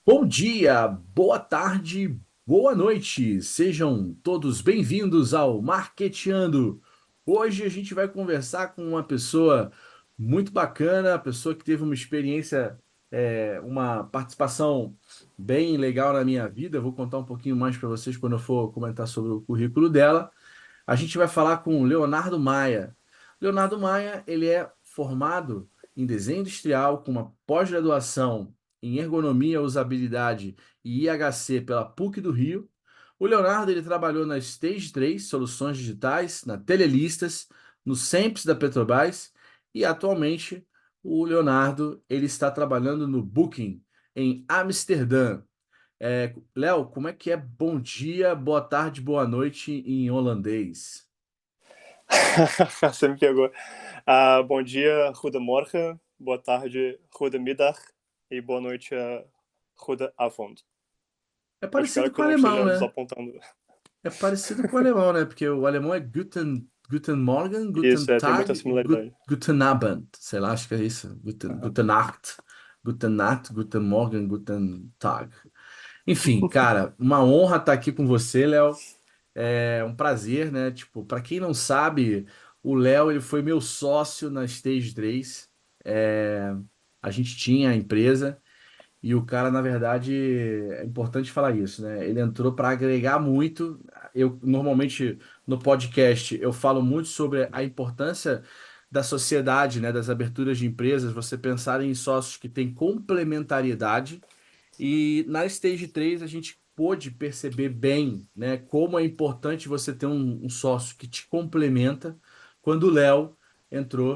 Bom dia, boa tarde, boa noite. Sejam todos bem-vindos ao Marqueteando. Hoje a gente vai conversar com uma pessoa muito bacana, pessoa que teve uma experiência, uma participação bem legal na minha vida. Eu vou contar um pouquinho mais para vocês quando eu for comentar sobre o currículo dela. A gente vai falar com o Leonardo Maia. Leonardo Maia, ele é formado em desenho industrial com uma pós-graduação em ergonomia, usabilidade e IHC pela PUC do Rio. O Leonardo, ele trabalhou na Stage 3 Soluções Digitais, na Telelistas, no Sempre da Petrobras e atualmente o Leonardo, ele está trabalhando no Booking em Amsterdã. Léo, como é que é bom dia, boa tarde, boa noite em holandês? Você me pegou. Bom dia, goedemorgen. Boa tarde, goedemiddag. E boa noite, goedenavond. É Eu parecido espero com que o eu não alemão, esteja né? desapontando. É parecido com o alemão, né? Porque o alemão é Guten Morgen, Guten Isso, tem muita Tag, similaridade. Guten Abend. Sei lá, acho que é isso. Aham. Guten Nacht, Guten Nacht, Guten Morgen, Guten Tag. Enfim, cara, uma honra estar aqui com você, Léo. É um prazer, né? Tipo, para quem não sabe, o Léo, ele foi meu sócio na Stage 3. É, a gente tinha a empresa. E o cara, na verdade, é importante falar isso, né? Ele entrou para agregar muito. Eu normalmente no podcast eu falo muito sobre a importância da sociedade, né? Das aberturas de empresas, você pensar em sócios que têm complementariedade. E na Stage 3 a gente pôde perceber bem, né, como é importante você ter um sócio que te complementa quando o Léo entrou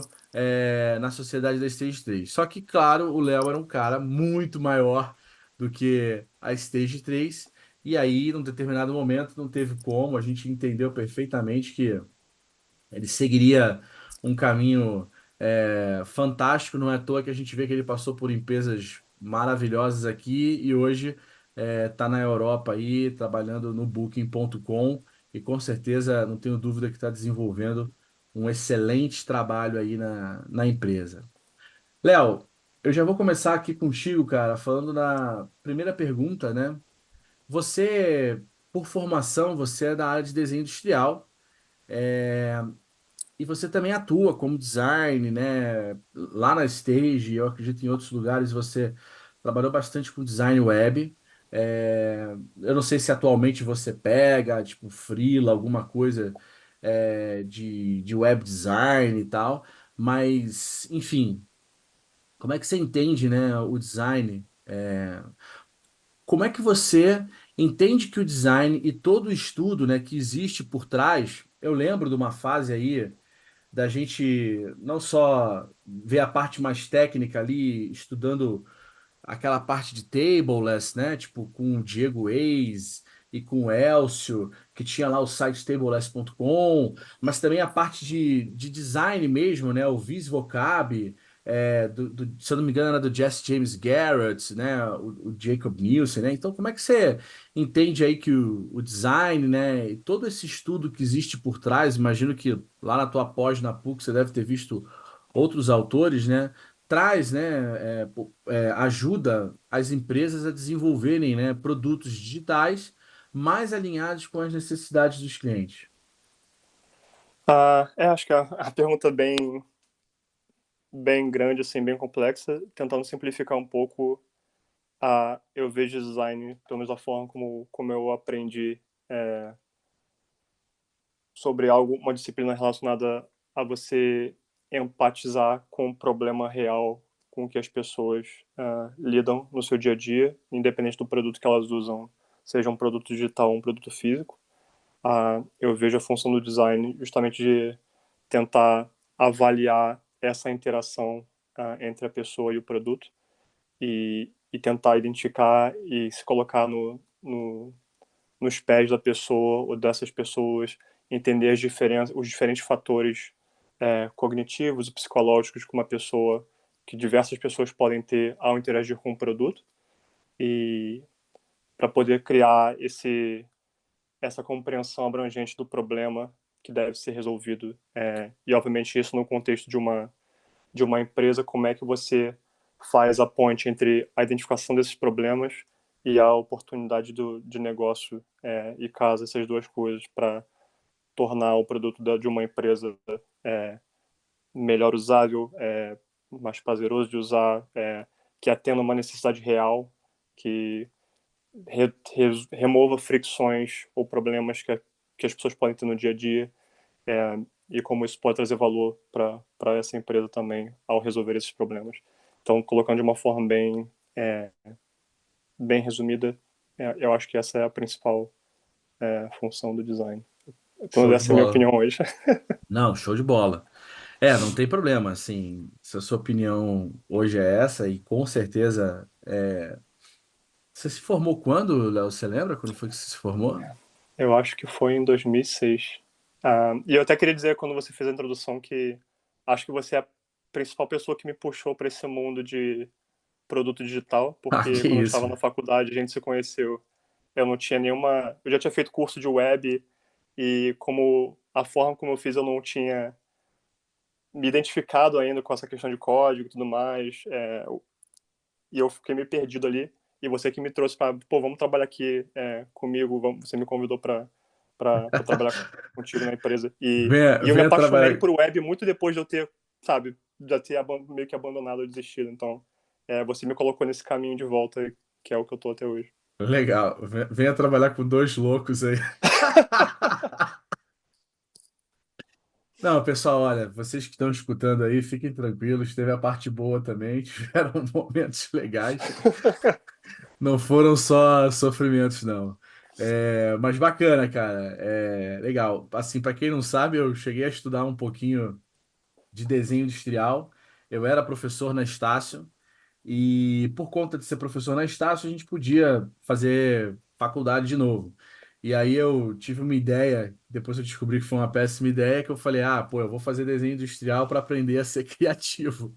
na sociedade da Stage 3. Só que, claro, o Léo era um cara muito maior do que a Stage 3, e aí, num determinado momento, não teve como, a gente entendeu perfeitamente que ele seguiria um caminho fantástico, não é à toa que a gente vê que ele passou por empresas maravilhosas aqui e hoje está na Europa aí, trabalhando no Booking.com e com certeza, não tenho dúvida que está desenvolvendo um excelente trabalho aí na empresa. Léo, eu já vou começar aqui contigo, cara, falando na primeira pergunta, né? Você, por formação, você é da área de desenho industrial. E você também atua como design, né? Lá na Stage, eu acredito em outros lugares, você trabalhou bastante com design web. Eu não sei se atualmente você pega, tipo, freela, alguma coisa de web design e tal, mas, enfim, como é que você entende, né, o design? Como é que você entende que o design e todo o estudo, né, que existe por trás? Eu lembro de uma fase aí da gente não só ver a parte mais técnica ali, estudando aquela parte de tableless, né? Tipo, com o Diego Reis e com o Elcio, que tinha lá o site tableless.com, mas também a parte de design mesmo, né? O VisVocab, se eu não me engano, era do Jesse James Garrett, né? O Jacob Nielsen, né? Então, como é que você entende aí que o design, né? E todo esse estudo que existe por trás, imagino que lá na tua pós na PUC você deve ter visto outros autores, né? Traz, né, ajuda as empresas a desenvolverem, né, produtos digitais mais alinhados com as necessidades dos clientes. Acho que a pergunta é bem grande, assim, bem complexa. Tentando simplificar um pouco, eu vejo design, pelo menos da forma como eu aprendi sobre algo, uma disciplina relacionada a você empatizar com o problema real com que as pessoas lidam no seu dia a dia, independente do produto que elas usam, seja um produto digital ou um produto físico. Eu vejo a função do design justamente de tentar avaliar essa interação entre a pessoa e o produto e tentar identificar e se colocar nos pés da pessoa ou dessas pessoas, entender as diferenças, os diferentes fatores cognitivos e psicológicos que uma pessoa, que diversas pessoas podem ter ao interagir com o produto e para poder criar essa compreensão abrangente do problema que deve ser resolvido e obviamente isso no contexto de uma empresa, como é que você faz a ponte entre a identificação desses problemas e a oportunidade de negócio e casa essas duas coisas para tornar o produto de uma empresa melhor usável, mais prazeroso de usar, que atenda uma necessidade real, que remova fricções ou problemas que as pessoas podem ter no dia a dia, e como isso pode trazer valor para essa empresa também ao resolver esses problemas. Então, colocando de uma forma bem resumida, eu acho que essa é a principal função do design. Então, Show de essa é a minha bola. opinião hoje. Não, show de bola. Não tem problema, assim, se a sua opinião hoje é essa, e com certeza, você se formou quando, Léo? Você lembra quando foi que você se formou? Eu acho que foi em 2006. E eu até queria dizer, quando você fez a introdução, que acho que você é a principal pessoa que me puxou para esse mundo de produto digital, Ah, porque que quando eu estava isso. na faculdade, a gente se conheceu. Eu não tinha nenhuma. Eu já tinha feito curso de web, e como a forma como eu fiz, eu não tinha me identificado ainda com essa questão de código e tudo mais, e eu fiquei meio perdido ali. E você que me trouxe para, pô, vamos trabalhar aqui comigo, você me convidou para trabalhar contigo na empresa. Venha, E eu me venha apaixonei trabalhar. por web muito depois de eu ter, sabe, já ter meio que abandonado ou desistido. Então, você me colocou nesse caminho de volta, que é o que eu tô até hoje. Legal. Venha trabalhar com dois loucos aí. Não, pessoal, olha, vocês que estão escutando aí, fiquem tranquilos. Teve a parte boa também, tiveram momentos legais. Não foram só sofrimentos, não. Mas bacana, cara. Legal. Assim, para quem não sabe, eu cheguei a estudar um pouquinho de desenho industrial. Eu era professor na Estácio e por conta de ser professor na Estácio, a gente podia fazer faculdade de novo. E aí eu tive uma ideia, depois eu descobri que foi uma péssima ideia, que eu falei, pô, eu vou fazer desenho industrial para aprender a ser criativo.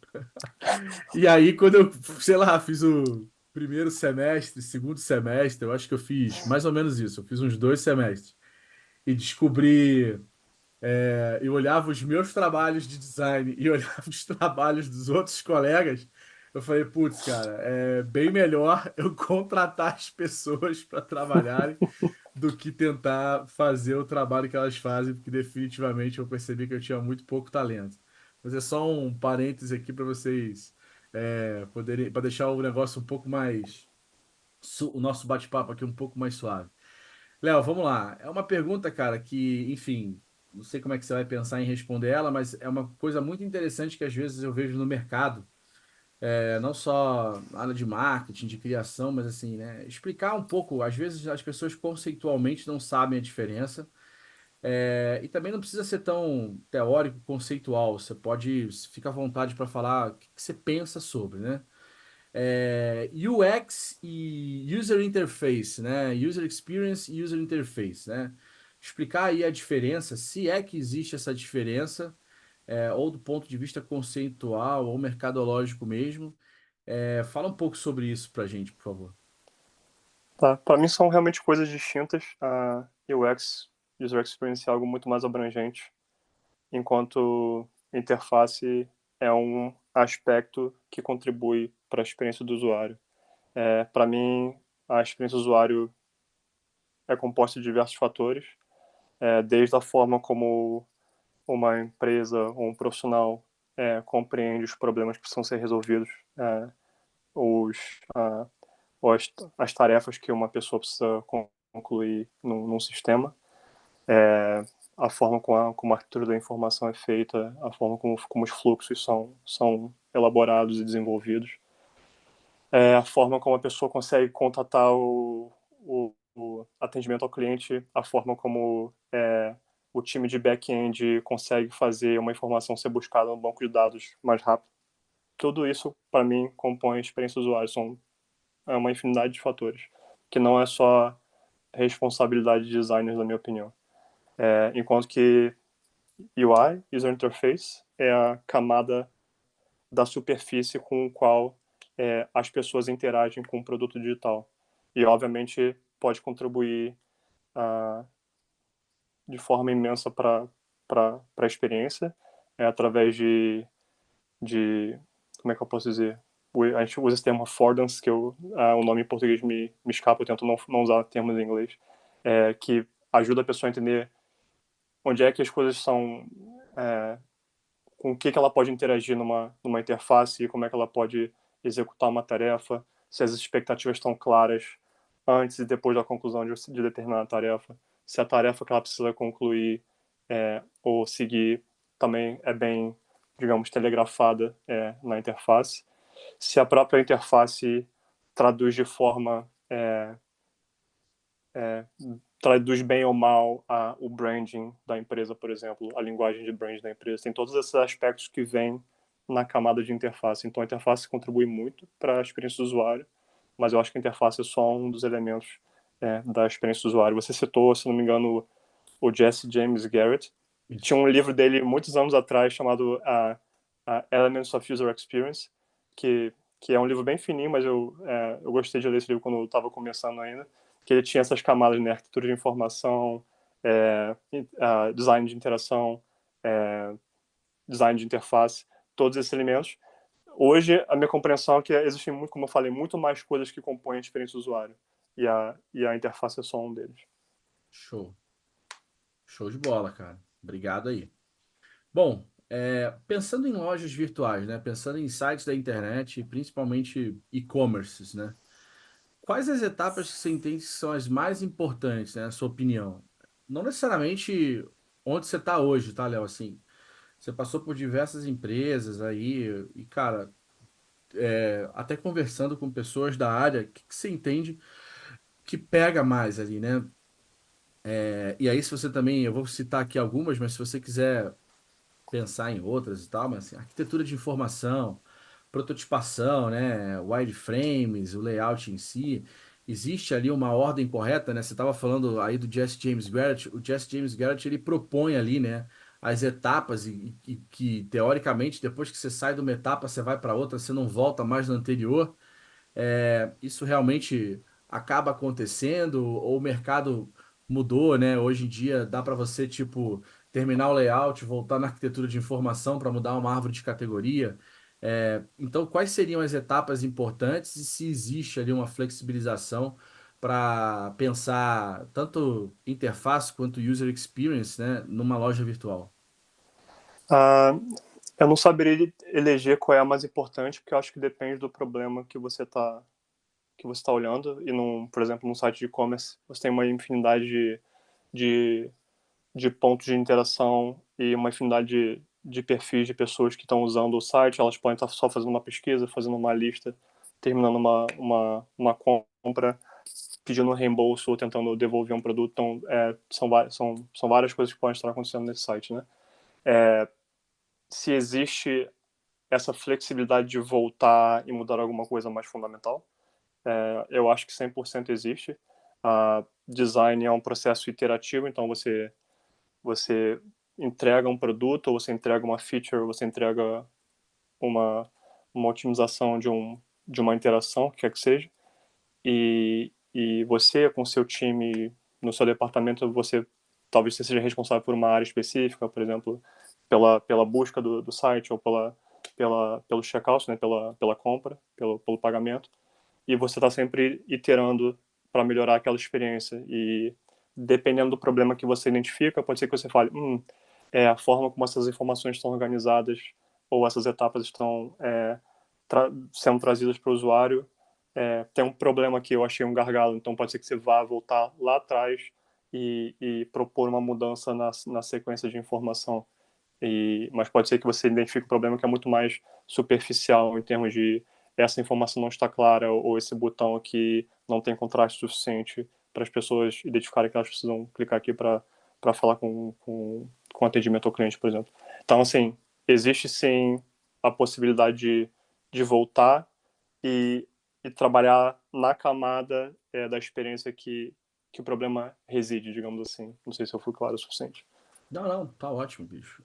E aí, quando eu, sei lá, fiz o primeiro semestre, segundo semestre, eu acho que eu fiz mais ou menos isso. Eu fiz uns 2 semestres e descobri. Eu olhava os meus trabalhos de design e olhava os trabalhos dos outros colegas. Eu falei, putz, cara, é bem melhor eu contratar as pessoas para trabalharem do que tentar fazer o trabalho que elas fazem, porque definitivamente eu percebi que eu tinha muito pouco talento. Mas é só um parêntese aqui para vocês poderem, para deixar o negócio um pouco mais, o nosso bate-papo aqui um pouco mais suave. Léo, vamos lá. É uma pergunta, cara, que, enfim, não sei como é que você vai pensar em responder ela, mas é uma coisa muito interessante que às vezes eu vejo no mercado, não só na área de marketing, de criação, mas assim, né? Explicar um pouco, às vezes as pessoas conceitualmente não sabem a diferença, e também não precisa ser tão teórico, conceitual. Você pode, fica à vontade para falar o que que você pensa sobre, né? UX e User Interface, né? User Experience e User Interface, né? Explicar aí a diferença, se é que existe essa diferença, ou do ponto de vista conceitual ou mercadológico mesmo. Fala um pouco sobre isso pra gente, por favor. Tá, para mim são realmente coisas distintas. A UX, User Experience, é algo muito mais abrangente, enquanto interface é um aspecto que contribui para a experiência do usuário. Para mim, a experiência do usuário é composta de diversos fatores, desde a forma como uma empresa ou um profissional compreende os problemas que precisam ser resolvidos, os, a, ou as tarefas que uma pessoa precisa concluir num sistema, a forma como a arquitetura da informação é feita, a forma como os fluxos são elaborados e desenvolvidos, a forma como a pessoa consegue contatar o atendimento ao cliente, a forma como o time de back-end consegue fazer uma informação ser buscada no banco de dados mais rápido. Tudo isso, para mim, compõe a experiência do usuário. São uma infinidade de fatores, que não é só responsabilidade de designers, na minha opinião. Enquanto que UI, User Interface, é a camada da superfície com o qual as pessoas interagem com o produto digital. E, obviamente, pode contribuir de forma imensa para a experiência, através de. Como é que eu posso dizer? a gente usa esse termo affordance, que o nome em português me escapa, eu tento não usar termos em inglês, que ajuda a pessoa a entender onde é que as coisas são, com o que ela pode interagir numa interface, como é que ela pode executar uma tarefa, se as expectativas estão claras antes e depois da conclusão de determinada tarefa, se a tarefa que ela precisa concluir ou seguir também é bem, digamos, telegrafada na interface, se a própria interface traduz de forma traduz bem ou mal o branding da empresa, por exemplo, a linguagem de branding da empresa. Tem todos esses aspectos que vêm na camada de interface. Então, a interface contribui muito para a experiência do usuário, mas eu acho que a interface é só um dos elementos da experiência do usuário. Você citou, se não me engano, o Jesse James Garrett. Tinha Isso. um livro dele muitos anos atrás chamado Elements of User Experience, que é um livro bem fininho, mas eu gostei de ler esse livro quando eu estava começando ainda, que ele tinha essas camadas, né? Arquitetura de informação, design de interação, é, design de interface, todos esses elementos. Hoje, a minha compreensão é que existem, muito, como eu falei, muito mais coisas que compõem a experiência do usuário. E a interface é só um deles. Show. Show de bola, cara. Obrigado aí. Bom, pensando em lojas virtuais, né? Pensando em sites da internet, principalmente e-commerces, né? Quais as etapas que você entende que são as mais importantes, né, na sua opinião? Não necessariamente onde você está hoje, tá, Léo? Assim, você passou por diversas empresas aí e, cara, até conversando com pessoas da área, o que que você entende que pega mais ali, né? E aí, se você também, eu vou citar aqui algumas, mas se você quiser pensar em outras e tal, mas assim, arquitetura de informação, prototipação, né, wireframes, o layout em si, existe ali uma ordem correta, né? Você estava falando aí do Jesse James Garrett, o Jesse James Garrett ele propõe ali, né, as etapas e que teoricamente depois que você sai de uma etapa você vai para outra, você não volta mais na anterior. Isso realmente acaba acontecendo ou o mercado mudou, né? Hoje em dia dá para você, tipo, terminar o layout, voltar na arquitetura de informação para mudar uma árvore de categoria. Então, quais seriam as etapas importantes e se existe ali uma flexibilização para pensar tanto interface quanto user experience, né, numa loja virtual? Ah, eu não saberia eleger qual é a mais importante, porque eu acho que depende do problema que você tá olhando. E, por exemplo, num site de e-commerce, você tem uma infinidade de, de pontos de interação e uma infinidade de perfis de pessoas que estão usando o site. Elas podem estar só fazendo uma pesquisa, fazendo uma lista, terminando uma compra, pedindo um reembolso ou tentando devolver um produto. Então, são várias coisas que podem estar acontecendo nesse site, né? Se existe essa flexibilidade de voltar e mudar alguma coisa mais fundamental, eu acho que 100% existe. Design é um processo iterativo, então você entrega um produto, ou você entrega uma feature, ou você entrega uma, uma otimização de uma interação, que quer que seja, e você, com seu time, no seu departamento, talvez você seja responsável por uma área específica, por exemplo, pela busca do site, ou pelo checkout, né, pela compra, pelo pagamento, e você está sempre iterando para melhorar aquela experiência. E dependendo do problema que você identifica, pode ser que você fale, a forma como essas informações estão organizadas ou essas etapas estão sendo trazidas para o usuário, tem um problema que eu achei um gargalo, então pode ser que você vá voltar lá atrás e propor uma mudança na sequência de informação. Mas pode ser que você identifique um problema que é muito mais superficial em termos de essa informação não está clara ou esse botão aqui não tem contraste suficiente para as pessoas identificarem que elas precisam clicar aqui para falar com atendimento ao cliente, por exemplo. Então, assim, existe sim a possibilidade de voltar e, e trabalhar na camada da experiência que o problema reside, digamos assim. Não sei se eu fui claro o suficiente. Não, não, tá ótimo, bicho.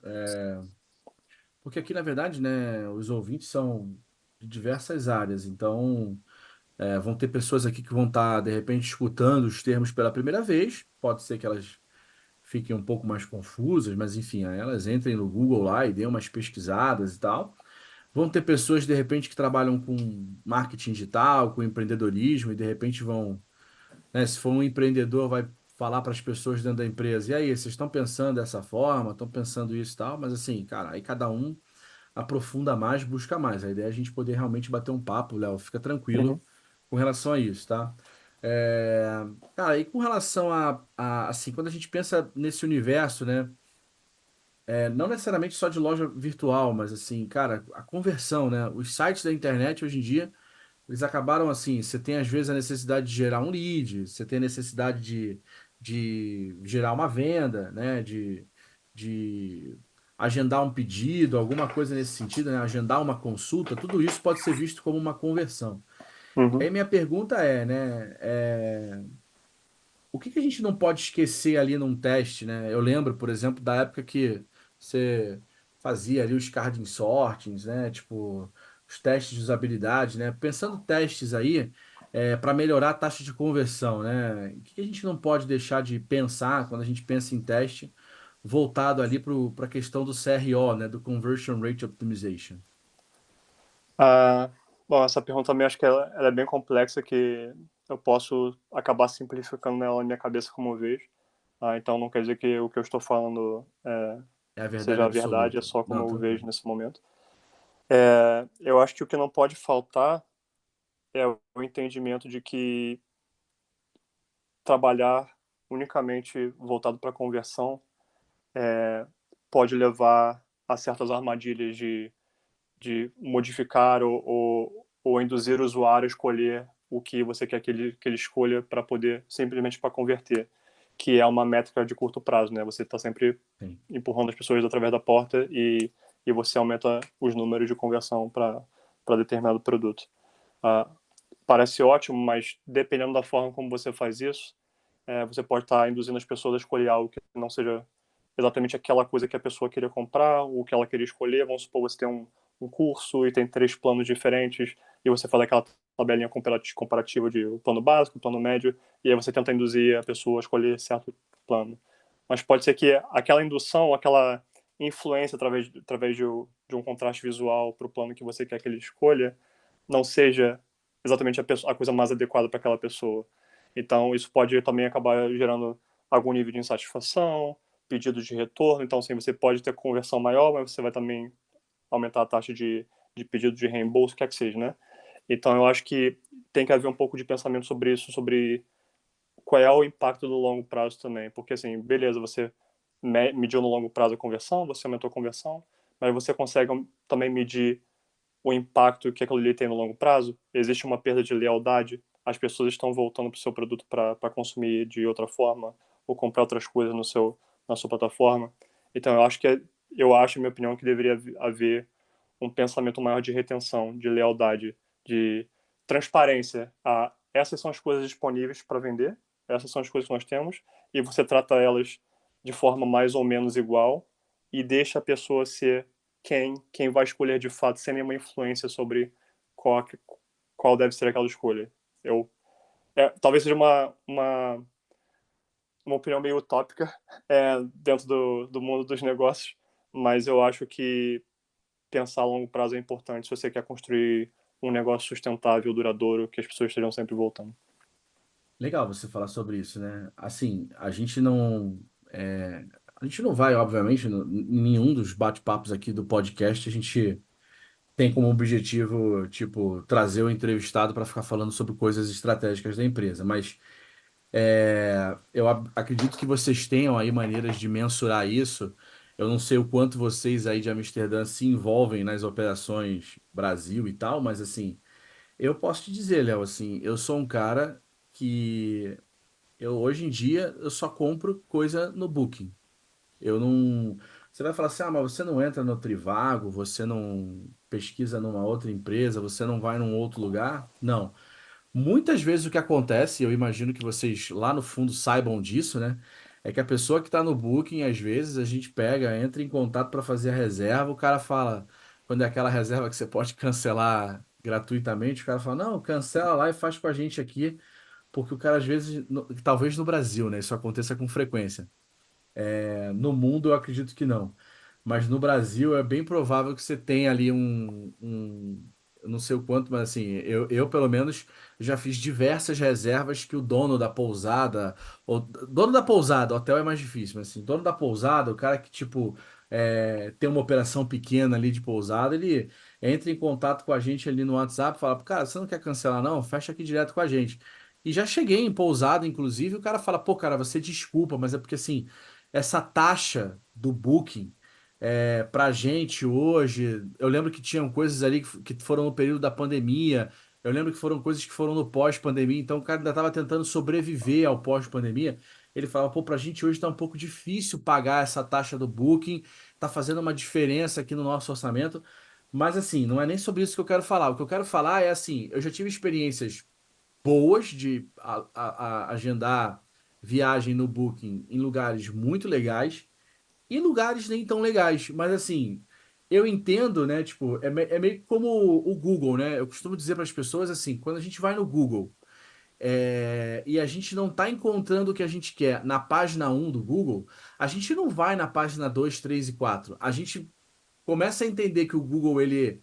Porque aqui, na verdade, né, os ouvintes são de diversas áreas, então vão ter pessoas aqui que vão estar, de repente, escutando os termos pela primeira vez. Pode ser que elas fiquem um pouco mais confusas, mas enfim, aí elas entrem no Google lá e dêem umas pesquisadas e tal. Vão ter pessoas, de repente, que trabalham com marketing digital, com empreendedorismo, e de repente vão, né, se for um empreendedor, vai falar para as pessoas dentro da empresa, e aí, vocês estão pensando dessa forma, estão pensando isso e tal, mas assim, cara, aí cada um aprofunda mais, busca mais. A ideia é a gente poder realmente bater um papo, Léo, fica tranquilo Uhum, com relação a isso, tá? É, cara, e com relação assim, quando a gente pensa nesse universo, né? Não necessariamente só de loja virtual, mas assim, cara, a conversão, né? Os sites da internet hoje em dia, eles acabaram assim, você tem às vezes a necessidade de gerar um lead, você tem a necessidade de gerar uma venda, né? De agendar um pedido, alguma coisa nesse sentido, né? Agendar uma consulta, tudo isso pode ser visto como uma conversão. E uhum. aí minha pergunta é, né? O que que a gente não pode esquecer ali num teste, né? Eu lembro, por exemplo, da época que você fazia ali os carding sortings, né? Tipo, os testes de usabilidade, né? Pensando testes aí, para melhorar a taxa de conversão, né? O que que a gente não pode deixar de pensar quando a gente pensa em teste voltado ali para a questão do CRO, né? Do Conversion Rate Optimization. Ah, bom, essa pergunta também acho que ela é bem complexa, que eu posso acabar simplificando ela na minha cabeça como eu vejo. Então não quer dizer que o que eu estou falando É a verdade seja a verdade, é absoluta. só como Não, eu vejo tranquilo. nesse momento. Eu acho que o que não pode faltar é o entendimento de que trabalhar unicamente voltado para conversão pode levar a certas armadilhas de modificar ou induzir o usuário a escolher o que você quer que ele escolha para poder simplesmente para converter, que é uma métrica de curto prazo, né? Você está sempre Sim. empurrando as pessoas através da porta e você aumenta os números de conversão para determinado produto. Ah, parece ótimo, mas dependendo da forma como você faz isso, você pode estar induzindo as pessoas a escolher algo que não seja exatamente aquela coisa que a pessoa queria comprar, ou que ela queria escolher. Vamos supor, você tem um curso e tem 3 planos diferentes, e você faz aquela tabelinha comparativa de o plano básico, o plano médio, e aí você tenta induzir a pessoa a escolher certo plano. Mas pode ser que aquela indução, aquela influência através de um contraste visual para o plano que você quer que ele escolha, não seja exatamente a coisa mais adequada para aquela pessoa. Então, isso pode também acabar gerando algum nível de insatisfação, pedidos de retorno. Então, assim, você pode ter conversão maior, mas você vai também aumentar a taxa de pedido de reembolso, o que é que seja, né? Então, eu acho que tem que haver um pouco de pensamento sobre isso, sobre qual é o impacto no longo prazo também. Porque, assim, beleza, você mediu no longo prazo a conversão, você aumentou a conversão, mas você consegue também medir o impacto que aquilo ali tem no longo prazo? Existe uma perda de lealdade? As pessoas estão voltando para o seu produto para consumir de outra forma ou comprar outras coisas na sua plataforma? Então, eu acho, minha opinião, que deveria haver um pensamento maior de retenção, de lealdade, de transparência. Essas são as coisas disponíveis para vender, essas são as coisas que nós temos, e você trata elas de forma mais ou menos igual e deixa a pessoa ser quem vai escolher de fato, sem nenhuma influência sobre qual, qual deve ser aquela escolha. Eu, talvez seja uma opinião meio utópica dentro do mundo dos negócios, mas eu acho que pensar a longo prazo é importante se você quer construir um negócio sustentável, duradouro, que as pessoas estejam sempre voltando. Legal você falar sobre isso, né? Assim, a gente não vai, obviamente, em nenhum dos bate-papos aqui do podcast, a gente tem como objetivo, tipo, trazer o entrevistado para ficar falando sobre coisas estratégicas da empresa. Mas eu acredito que vocês tenham aí maneiras de mensurar isso. Eu não sei o quanto vocês aí de Amsterdã se envolvem nas operações Brasil e tal, mas assim, eu posso te dizer, Léo, assim, eu sou um cara que hoje em dia eu só compro coisa no Booking. Eu não. Você vai falar assim, ah, mas você não entra no Trivago, você não pesquisa numa outra empresa, você não vai num outro lugar? Não. Muitas vezes o que acontece, eu imagino que vocês lá no fundo saibam disso, né? É que a pessoa que está no Booking, às vezes a gente pega, entra em contato para fazer a reserva, o cara fala, quando é aquela reserva que você pode cancelar gratuitamente, o cara fala, não, cancela lá e faz com a gente aqui, porque o cara às vezes, talvez no Brasil, né? Isso aconteça com frequência. No mundo, eu acredito que não. Mas no Brasil é bem provável que você tenha ali eu não sei o quanto, mas assim, eu pelo menos já fiz diversas reservas que o dono da pousada, ou dono da pousada, hotel é mais difícil, mas assim, dono da pousada, o cara que tipo tem uma operação pequena ali de pousada, ele entra em contato com a gente ali no WhatsApp, fala, cara, você não quer cancelar não? Fecha aqui direto com a gente. E já cheguei em pousada, inclusive, o cara fala, pô, cara, você desculpa, mas é porque assim, essa taxa do Booking pra gente hoje, eu lembro que tinham coisas ali que foram no período da pandemia, eu lembro que foram coisas que foram no pós-pandemia, então o cara ainda estava tentando sobreviver ao pós-pandemia. Ele falava, pô, pra gente hoje tá um pouco difícil pagar essa taxa do Booking, tá fazendo uma diferença aqui no nosso orçamento. Mas assim, não é nem sobre isso que eu quero falar. O que eu quero falar é assim, eu já tive experiências boas de agendar viagem no Booking em lugares muito legais e lugares nem tão legais. Mas assim, eu entendo, né? Tipo, é meio que como o Google, né? Eu costumo dizer para as pessoas assim, quando a gente vai no Google e a gente não está encontrando o que a gente quer na página um do Google, a gente não vai na página 2 3 e 4. A gente começa a entender que o Google ele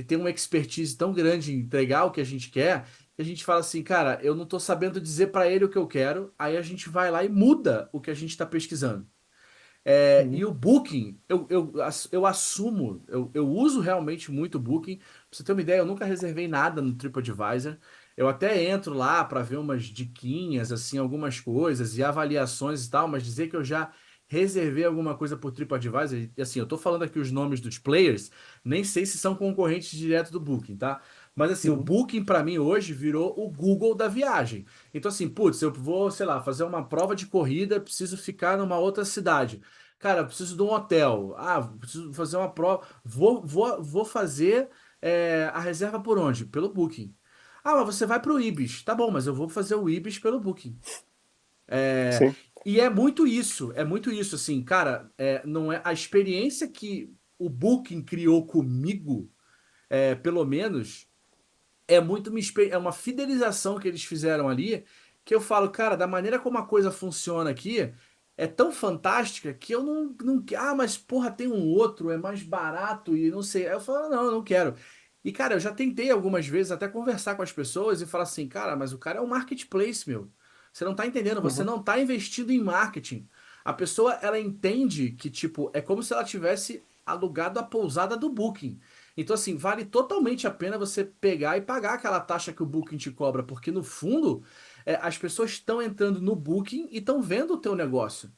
tem uma expertise tão grande em entregar o que a gente quer, que a gente fala assim, cara, eu não estou sabendo dizer para ele o que eu quero, aí a gente vai lá e muda o que a gente está pesquisando. E Uhum. o Booking, eu assumo, eu uso realmente muito o Booking. Pra você ter uma ideia, eu nunca reservei nada no TripAdvisor. Eu até entro lá para ver umas diquinhas, assim, algumas coisas e avaliações e tal, mas dizer que eu já reservei alguma coisa por TripAdvisor, e assim, eu tô falando aqui os nomes dos players, nem sei se são concorrentes direto do Booking, tá? Mas assim, o Uhum. Booking para mim hoje virou o Google da viagem. Então assim, putz, eu vou, sei lá, fazer uma prova de corrida, preciso ficar numa outra cidade. Cara, eu preciso de um hotel. Ah, preciso fazer uma prova. Vou fazer a reserva por onde? Pelo Booking. Ah, mas você vai para o Ibis. Tá bom, mas eu vou fazer o Ibis pelo Booking. É, Sim. e é muito isso, assim, cara, não é a experiência que o Booking criou comigo, pelo menos é uma fidelização que eles fizeram ali, que eu falo, cara, da maneira como a coisa funciona aqui, é tão fantástica que eu não. Ah, mas porra, tem um outro, é mais barato e não sei. Aí eu falo, não, eu não quero. E, cara, eu já tentei algumas vezes até conversar com as pessoas e falar assim, cara, mas o cara é um marketplace, meu. Você não tá entendendo, você Uhum. não tá investindo em marketing. A pessoa, ela entende que, tipo, é como se ela tivesse alugado a pousada do Booking. Então, assim, vale totalmente a pena você pegar e pagar aquela taxa que o Booking te cobra, porque no fundo, as pessoas estão entrando no Booking e estão vendo o teu negócio.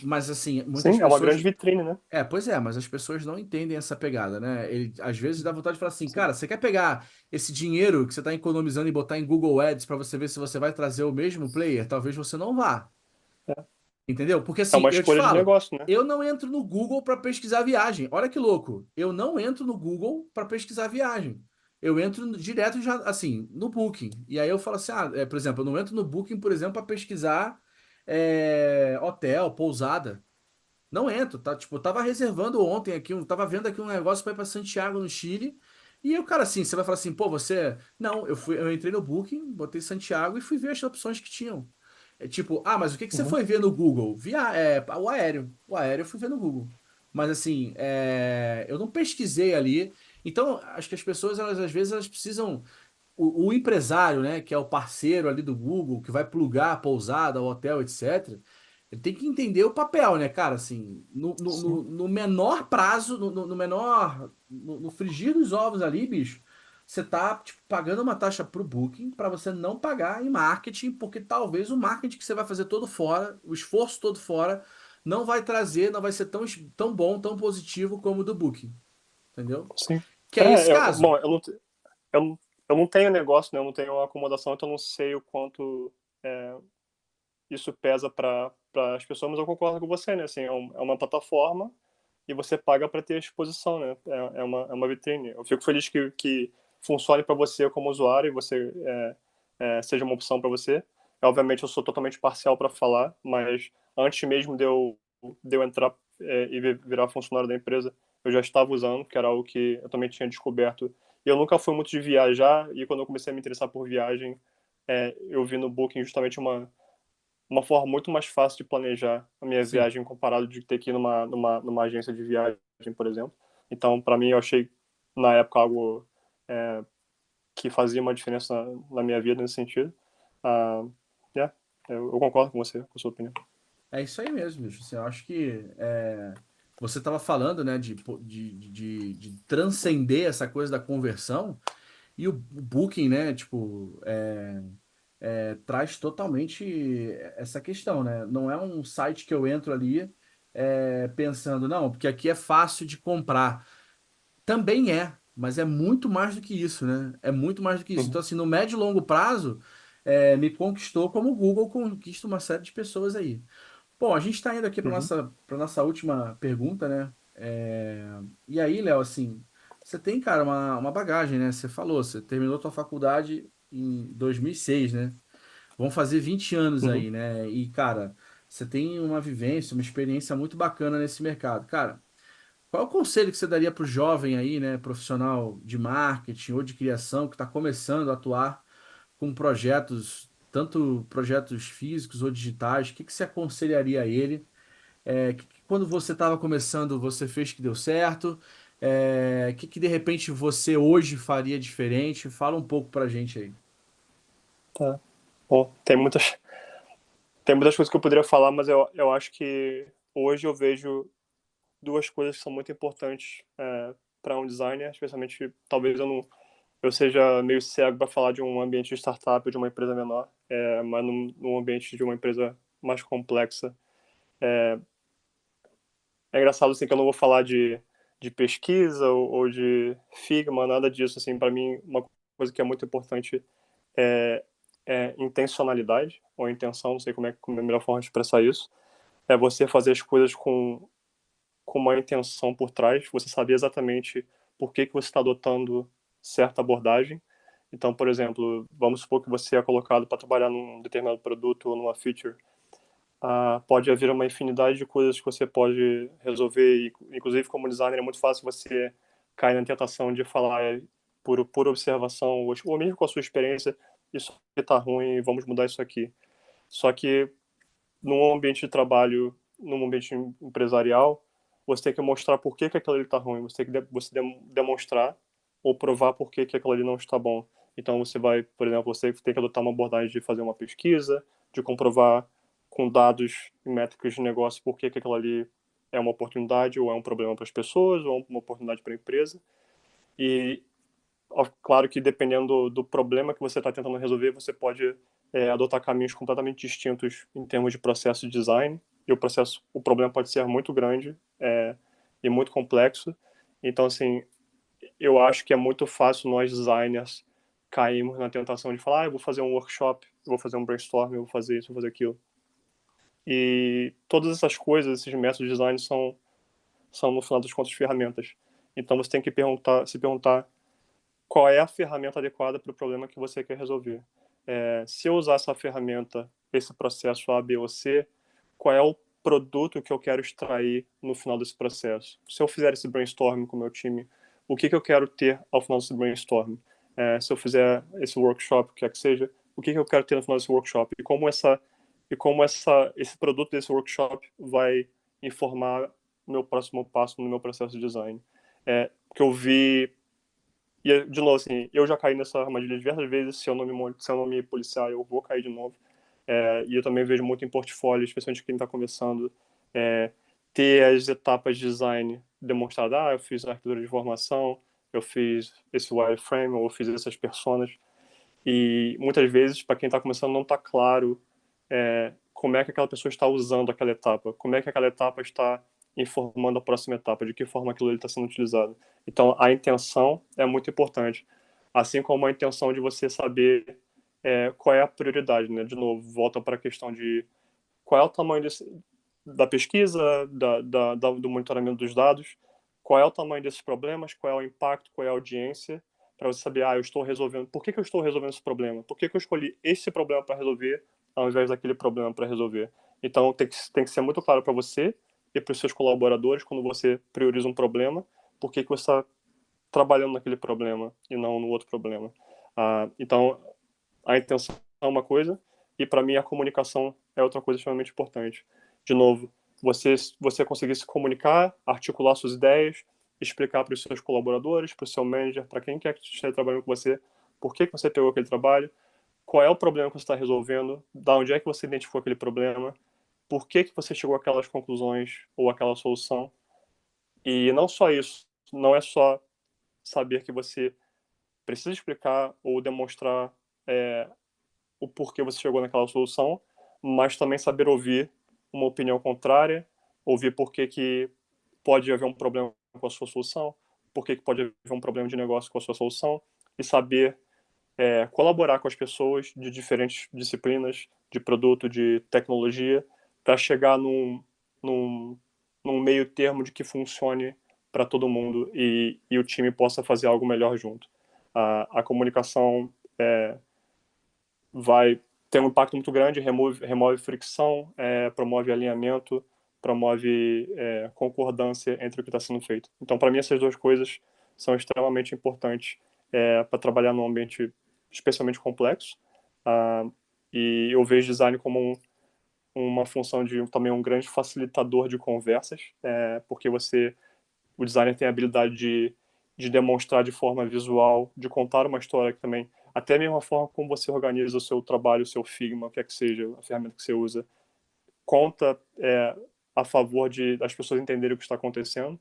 Mas, assim, muitas Sim, é uma grande pessoas. vitrine, né? Pois é, mas as pessoas não entendem essa pegada, né? Ele, às vezes dá vontade de falar assim, Sim. cara, você quer pegar esse dinheiro que você está economizando e botar em Google Ads para você ver se você vai trazer o mesmo player? Talvez você não vá. É. Entendeu? Porque É assim, uma eu te escolha de falo, negócio, né? eu não entro no Google para pesquisar viagem. Olha que louco. Eu não entro no Google para pesquisar viagem. Eu entro direto já assim, no Booking. E aí eu falo assim, por exemplo, eu não entro no Booking, por exemplo, para pesquisar hotel, pousada. Não entro, tá? Tipo, eu tava reservando ontem aqui, eu tava vendo aqui um negócio para ir para Santiago, no Chile. E o cara assim, você vai falar assim, pô, você. Não, eu entrei no Booking, botei Santiago e fui ver as opções que tinham. É tipo, mas o que que você Uhum. foi ver no Google? O aéreo. O aéreo eu fui ver no Google. Mas assim, eu não pesquisei ali. Então, acho que as pessoas, elas, às vezes, elas precisam. O empresário, né, que é o parceiro ali do Google, que vai plugar a pousada, o hotel, etc. Ele tem que entender o papel, né, cara? Assim, Sim. no menor prazo, no frigir dos ovos ali, bicho, você tá, tipo, pagando uma taxa pro Booking para você não pagar em marketing, porque talvez o marketing que você vai fazer todo fora, o esforço todo fora, não vai trazer, não vai ser tão bom, tão positivo como o do Booking, entendeu? Sim. Que é esse caso. Bom, eu, não, eu não tenho negócio, né? Eu não tenho uma acomodação, então eu não sei o quanto é, isso pesa para as pessoas, mas eu concordo com você, né? Assim, é uma plataforma e você paga para ter exposição, né? É uma vitrine. Eu fico feliz que funcione para você como usuário e você seja uma opção para você. Obviamente, eu sou totalmente parcial para falar, mas antes mesmo de eu entrar e virar funcionário da empresa, eu já estava usando, que era algo que eu também tinha descoberto. E eu nunca fui muito de viajar, e quando eu comecei a me interessar por viagem, eu vi no Booking justamente uma forma muito mais fácil de planejar a minha Sim. viagem comparado de ter que ir numa agência de viagem. por exemplo. Então, para mim, eu achei, na época, algo que fazia uma diferença na minha vida nesse sentido. Yeah, eu concordo com você, com a sua opinião. É isso aí mesmo, bicho. Assim, eu acho que você estava falando, né, de transcender essa coisa da conversão e o Booking, né, tipo, traz totalmente essa questão, né? Não é um site que eu entro ali pensando, não, porque aqui é fácil de comprar. Também é, mas é muito mais do que isso, né? É muito mais do que isso. Então, Uhum. assim, no médio e longo prazo, me conquistou como o Google conquista uma série de pessoas aí. Bom, a gente está indo aqui para Uhum. nossa última pergunta, né? E aí, Léo, assim, você tem, cara, uma bagagem, né? Você falou, você terminou sua faculdade em 2006, né? Vão fazer 20 anos Uhum. aí, né? E, cara, você tem uma vivência, uma experiência muito bacana nesse mercado. Cara, qual é o conselho que você daria para o jovem aí, né, profissional de marketing ou de criação que está começando a atuar com projetos, tanto projetos físicos ou digitais? O que que você aconselharia a ele? Quando você estava começando, você fez que deu certo? Que de repente você hoje faria diferente? Fala um pouco para a gente aí. Tá. Bom, tem muitas coisas que eu poderia falar, mas eu acho que hoje eu vejo duas coisas que são muito importantes para um designer, especialmente, talvez eu seja meio cego para falar de um ambiente de startup ou de uma empresa menor, mas num ambiente de uma empresa mais complexa. É engraçado assim que eu não vou falar de pesquisa ou de Figma, nada disso. Assim, para mim, uma coisa que é muito importante é, é intencionalidade, ou intenção, não sei como é a melhor forma de expressar isso. É você fazer as coisas com uma intenção por trás, você saber exatamente por que você está adotando certa abordagem. Então, por exemplo, vamos supor que você é colocado para trabalhar num determinado produto ou numa feature. Pode haver uma infinidade de coisas que você pode resolver, e, inclusive como designer é muito fácil você cair na tentação de falar por observação, ou mesmo com a sua experiência, isso aqui está ruim, vamos mudar isso aqui. Só que num ambiente de trabalho, num ambiente empresarial, você tem que mostrar por que aquilo ali está ruim, você tem que demonstrar ou provar por que aquilo ali não está bom. Então você vai, por exemplo, você tem que adotar uma abordagem de fazer uma pesquisa, de comprovar com dados e métricas de negócio por que aquilo ali é uma oportunidade ou é um problema para as pessoas ou uma oportunidade para a empresa. E claro que dependendo do problema que você está tentando resolver, você pode adotar caminhos completamente distintos em termos de processo de design. E o problema pode ser muito grande e muito complexo. Então, assim, eu acho que é muito fácil nós designers cairmos na tentação de falar, eu vou fazer um workshop, eu vou fazer um brainstorm, eu vou fazer isso, eu vou fazer aquilo. E todas essas coisas, esses métodos de design são no final das contas ferramentas. Então você tem que se perguntar qual é a ferramenta adequada para o problema que você quer resolver. Se eu usar essa ferramenta, esse processo A, B ou C, qual é o produto que eu quero extrair no final desse processo? Se eu fizer esse brainstorm com o meu time, o que eu quero ter ao final desse brainstorm? Se eu fizer esse workshop, o que é que seja, o que eu quero ter no final desse workshop? Esse produto desse workshop vai informar o meu próximo passo no meu processo de design. Que eu vi e, de novo, assim, eu já caí nessa armadilha diversas vezes. Se eu não me policiar, eu vou cair de novo. E eu também vejo muito em portfólio, especialmente quem está começando, é, ter as etapas de design demonstradas. Eu fiz arquitetura de informação, eu fiz esse wireframe, ou eu fiz essas personas. E muitas vezes, para quem está começando, não está claro como é que aquela pessoa está usando aquela etapa, como é que aquela etapa está informando a próxima etapa, de que forma aquilo está sendo utilizado. Então, a intenção é muito importante, assim como a intenção de você saber qual é a prioridade, né? De novo, volta para a questão de qual é o tamanho da pesquisa, do monitoramento dos dados, qual é o tamanho desses problemas, qual é o impacto, qual é a audiência, para você saber, eu estou resolvendo, por que eu estou resolvendo esse problema? Por que eu escolhi esse problema para resolver ao invés daquele problema para resolver? Então, tem que ser muito claro para você e para os seus colaboradores, quando você prioriza um problema, por que você está trabalhando naquele problema e não no outro problema. Então, a intenção é uma coisa e, para mim, a comunicação é outra coisa extremamente importante. De novo, você conseguir se comunicar, articular suas ideias, explicar para os seus colaboradores, para o seu manager, para quem quer que esteja trabalhando com você, por que você pegou aquele trabalho, qual é o problema que você está resolvendo, da onde é que você identificou aquele problema, por que você chegou àquelas conclusões ou àquela solução. E não só isso, não é só saber que você precisa explicar ou demonstrar o porquê você chegou naquela solução, mas também saber ouvir uma opinião contrária, ouvir por que pode haver um problema com a sua solução, por que pode haver um problema de negócio com a sua solução, e saber colaborar com as pessoas de diferentes disciplinas, de produto, de tecnologia, para chegar num, num meio termo de que funcione para todo mundo e o time possa fazer algo melhor junto. A comunicação vai ter um impacto muito grande, remove fricção, promove alinhamento, promove concordância entre o que está sendo feito. Então, para mim, essas duas coisas são extremamente importantes para trabalhar num ambiente especialmente complexo. E eu vejo design como uma função de também um grande facilitador de conversas, porque o designer tem a habilidade de demonstrar de forma visual, de contar uma história que também, até mesmo a forma como você organiza o seu trabalho, o seu Figma, o que é que seja, a ferramenta que você usa, conta a favor das pessoas entenderem o que está acontecendo.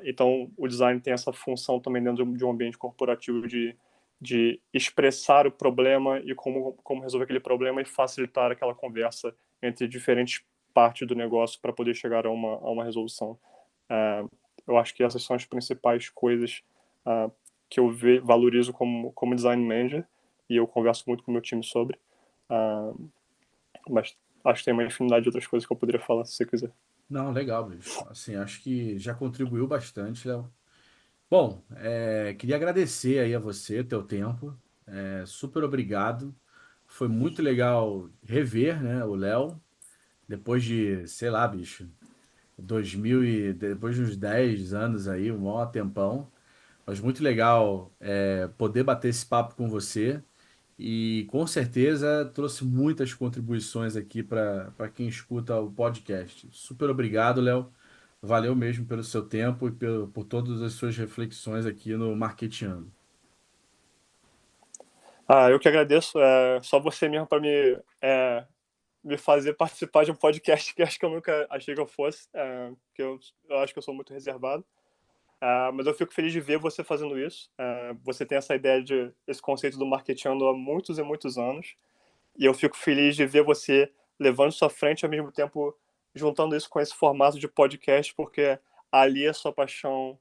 Então, o design tem essa função também dentro de um ambiente corporativo de expressar o problema e como resolver aquele problema e facilitar aquela conversa entre diferentes partes do negócio para poder chegar a uma resolução. Eu acho que essas são as principais coisas que eu valorizo como design manager e eu converso muito com o meu time sobre. Mas acho que tem uma infinidade de outras coisas que eu poderia falar se você quiser. Não, legal, bicho. Assim, acho que já contribuiu bastante, Léo. Bom, queria agradecer aí a você, teu tempo. Super obrigado. Foi muito legal rever, né, o Léo, depois de, sei lá, bicho, depois de uns 10 anos aí, um maior tempão. Mas muito legal poder bater esse papo com você. E com certeza trouxe muitas contribuições aqui para quem escuta o podcast. Super obrigado, Léo. Valeu mesmo pelo seu tempo e por todas as suas reflexões aqui no Marqueteando. Eu que agradeço. Só você mesmo para me fazer participar de um podcast que acho que eu nunca achei que eu fosse, que eu acho que eu sou muito reservado. Mas eu fico feliz de ver você fazendo isso. Você tem essa ideia esse conceito do marketing há muitos e muitos anos. E eu fico feliz de ver você levando isso à frente, ao mesmo tempo juntando isso com esse formato de podcast, porque ali a sua paixão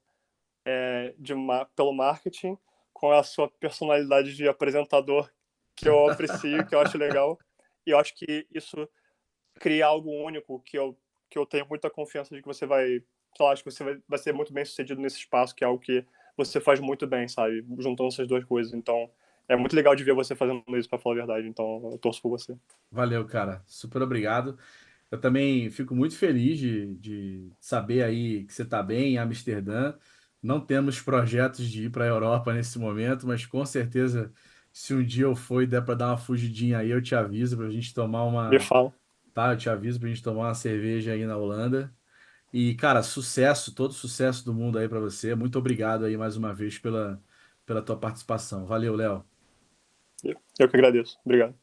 pelo marketing, com a sua personalidade de apresentador, que eu aprecio, que eu acho legal. E eu acho que isso cria algo único que eu tenho muita confiança de que você vai, sei lá, acho que você vai ser muito bem sucedido nesse espaço, que é algo que você faz muito bem, sabe? Juntando essas duas coisas. Então, é muito legal de ver você fazendo isso, para falar a verdade. Então, eu torço por você. Valeu, cara. Super obrigado. Eu também fico muito feliz de saber aí que você está bem em Amsterdã. Não temos projetos de ir para a Europa nesse momento, mas com certeza, se um dia eu for e der para dar uma fugidinha aí, eu te aviso para a gente tomar Me uma. fala. Tá? Eu te aviso para a gente tomar uma cerveja aí na Holanda. E, cara, sucesso, todo sucesso do mundo aí para você. Muito obrigado aí mais uma vez pela tua participação. Valeu, Léo. Eu que agradeço. Obrigado.